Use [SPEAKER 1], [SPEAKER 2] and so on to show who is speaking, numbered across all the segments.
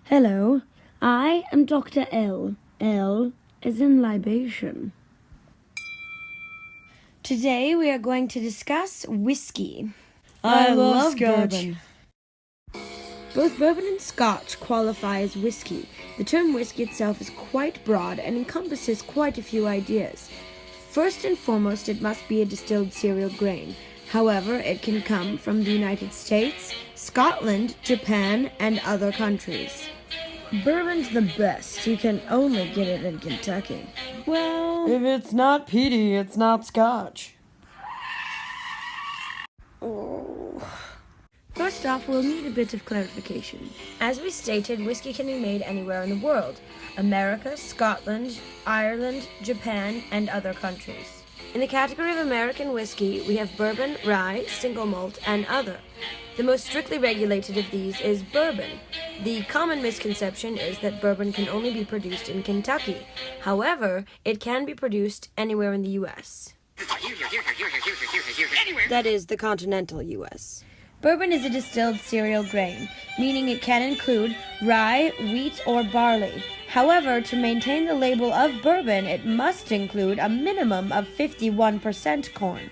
[SPEAKER 1] Hello, I am Dr. L. L is in libation. Today we are going to discuss whiskey.
[SPEAKER 2] I love Scotch.
[SPEAKER 1] bourbon. Both bourbon and Scotch qualify as whiskey. The term whiskey itself is quite broad and encompasses quite a few ideas. First and foremost, it must be a distilled cereal grain. However, it can come from the United States, Scotland, Japan, and other countries.
[SPEAKER 2] Bourbon's the best. You can only get it in Kentucky.
[SPEAKER 1] Well,
[SPEAKER 2] If it's not peaty, it's not Scotch.
[SPEAKER 1] first off, we'll need a bit of clarification. As we stated, whiskey can be made anywhere in the world: America, Scotland, Ireland, Japan, and other countries. In the category of American whiskey, we have bourbon, rye, single malt, and other. The most strictly regulated of these is bourbon. The common misconception is that bourbon can only be produced in Kentucky. However, it can be produced anywhere in the U.S. That is, the continental U.S. Bourbon is a distilled cereal grain, meaning it can include rye, wheat, or barley. However, to maintain the label of bourbon, it must include a minimum of 51% corn.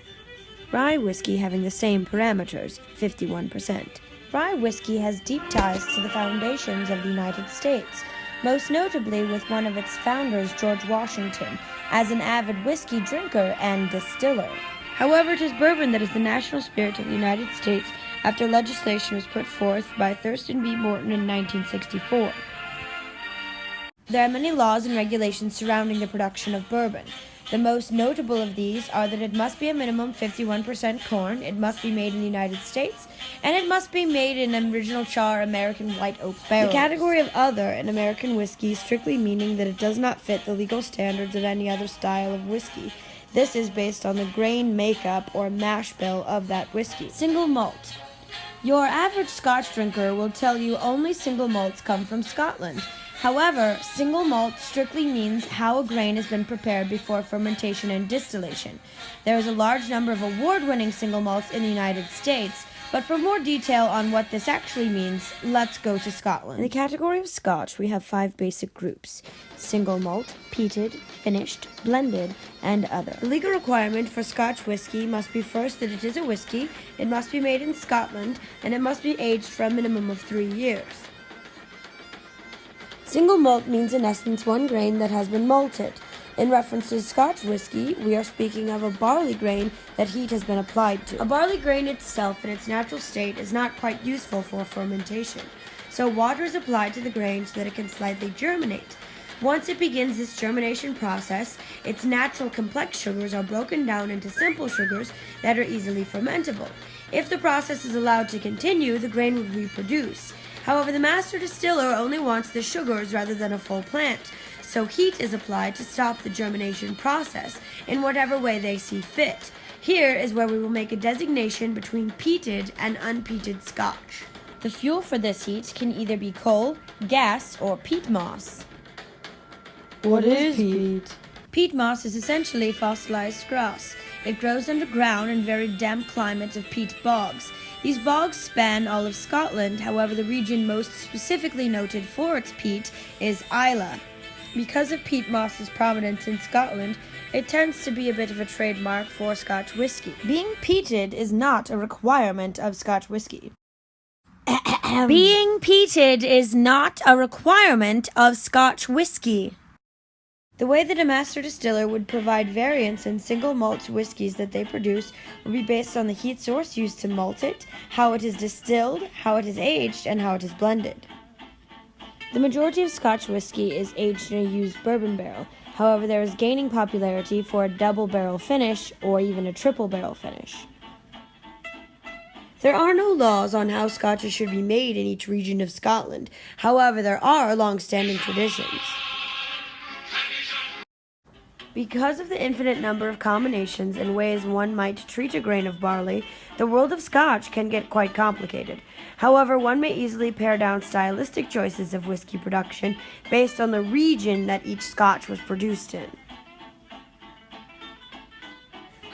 [SPEAKER 1] Rye whiskey having the same parameters, 51%. Rye whiskey has deep ties to the foundations of the United States, most notably with one of its founders, George Washington, as an avid whiskey drinker and distiller. However, it is bourbon that is the national spirit of the United States after legislation was put forth by Thurston B. Morton in 1964. There are many laws and regulations surrounding the production of bourbon. The most notable of these are that it must be a minimum 51% corn, it must be made in the United States, and it must be made in original char American white oak barrels. The category of other in American whiskey strictly meaning that it does not fit the legal standards of any other style of whiskey. This is based on the grain makeup or mash bill of that whiskey. Single malt. Your average Scotch drinker will tell you only single malts come from Scotland. However, single malt strictly means how a grain has been prepared before fermentation and distillation. There is a large number of award-winning single malts in the United States, but for more detail on what this actually means, let's go to Scotland. In the category of Scotch, we have 5 basic groups: single malt, peated, finished, blended, and other. The legal requirement for Scotch whiskey must be first that it is a whiskey, it must be made in Scotland, and it must be aged for a minimum of 3 years. Single malt means in essence one grain that has been malted. In reference to Scotch whiskey, we are speaking of a barley grain that heat has been applied to. A barley grain itself in its natural state is not quite useful for fermentation, so water is applied to the grain so that it can slightly germinate. Once it begins this germination process, its natural complex sugars are broken down into simple sugars that are easily fermentable. If the process is allowed to continue, the grain would reproduce. However, the master distiller only wants the sugars rather than a full plant, so heat is applied to stop the germination process in whatever way they see fit. Here is where we will make a designation between peated and unpeated Scotch. The fuel for this heat can either be coal, gas, or peat moss.
[SPEAKER 2] What is peat?
[SPEAKER 1] Peat moss is essentially fossilized grass. It grows underground in very damp climates of peat bogs. These bogs span all of Scotland, however the region most specifically noted for its peat is Islay. Because of peat moss's prominence in Scotland, it tends to be a bit of a trademark for Scotch whiskey. Being peated is not a requirement of Scotch whiskey. Being peated is not a requirement of Scotch whiskey. The way that a master distiller would provide variants in single malt whiskeys that they produce will be based on the heat source used to malt it, how it is distilled, how it is aged, and how it is blended. The majority of Scotch whiskey is aged in a used bourbon barrel. However, there is gaining popularity for a double barrel finish or even a triple barrel finish. There are no laws on how scotches should be made in each region of Scotland. However, there are long-standing traditions. Because of the infinite number of combinations and ways one might treat a grain of barley, the world of Scotch can get quite complicated. However, one may easily pare down stylistic choices of whiskey production based on the region that each Scotch was produced in.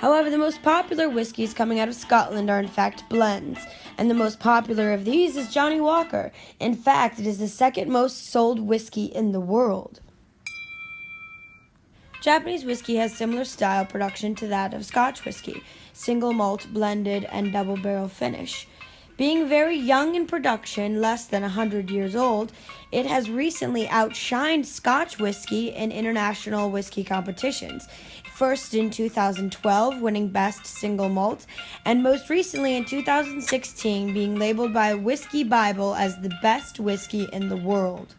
[SPEAKER 1] However, the most popular whiskies coming out of Scotland are in fact blends, and the most popular of these is Johnnie Walker. In fact, it is the second most sold whiskey in the world. Japanese whiskey has similar style production to that of Scotch whiskey, single malt, blended, and double barrel finish. Being very young in production, less than 100 years old, it has recently outshined Scotch whiskey in international whiskey competitions, first in 2012 winning Best Single Malt, and most recently in 2016 being labeled by Whiskey Bible as the best whiskey in the world.